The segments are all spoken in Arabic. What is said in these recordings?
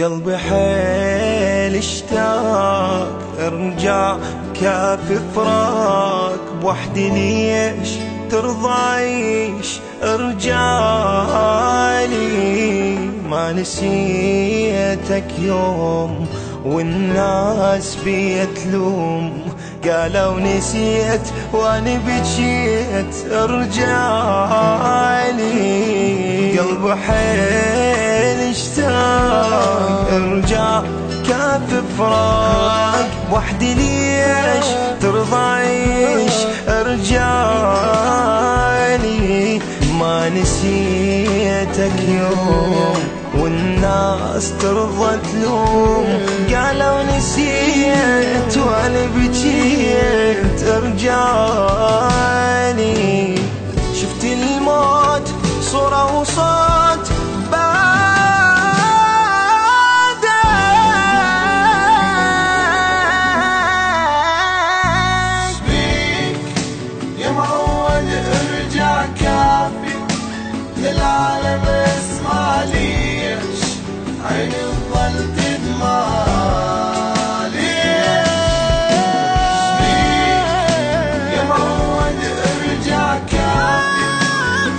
قلبي حيل اشتاق ارجع كافي فراق بوحدي ليش ترضى عيش ارجعلي ما نسيتك يوم والناس بيتلوم قالوا نسيت وانا بجيت ارجعلي قلبي حيل اشتاق ارجع كافي فراق وحدي ليش ترضى عيش ارجعلي ما نسيتك يوم والناس ترضى تلوم قالوا نسيت وانا بجيت ارجعلي شفت الموت صورة وصوت للعالم اسمع ليش عيني تظل تدمع ليش يا معود ارجع كافي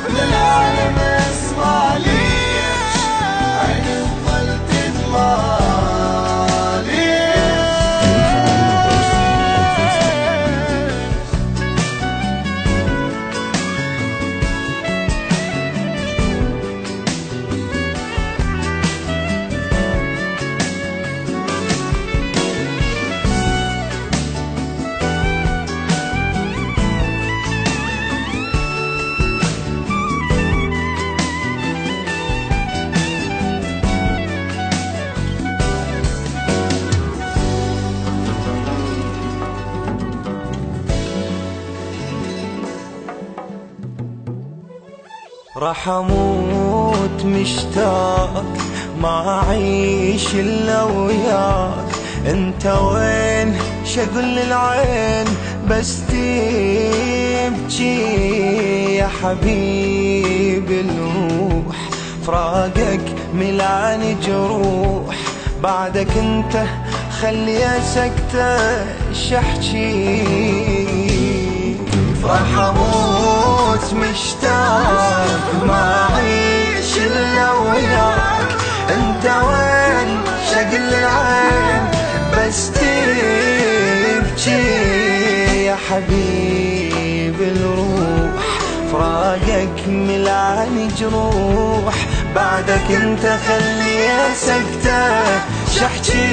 للعالم اسمع ليش عيني تظل تدمع راح اموت مشتاق ما اعيش الا وياك انت وين شغل العين بس تبكي يا حبيب الروح فراقك ملاني جروح بعدك انت خلي سكتة شحكي راح اموت مشتاق ما اعيش الا وياك انت وين شغل العين بس تبكي يا حبيب الروح فراقك ملاني جروح بعدك انت خلي سكتة شحكي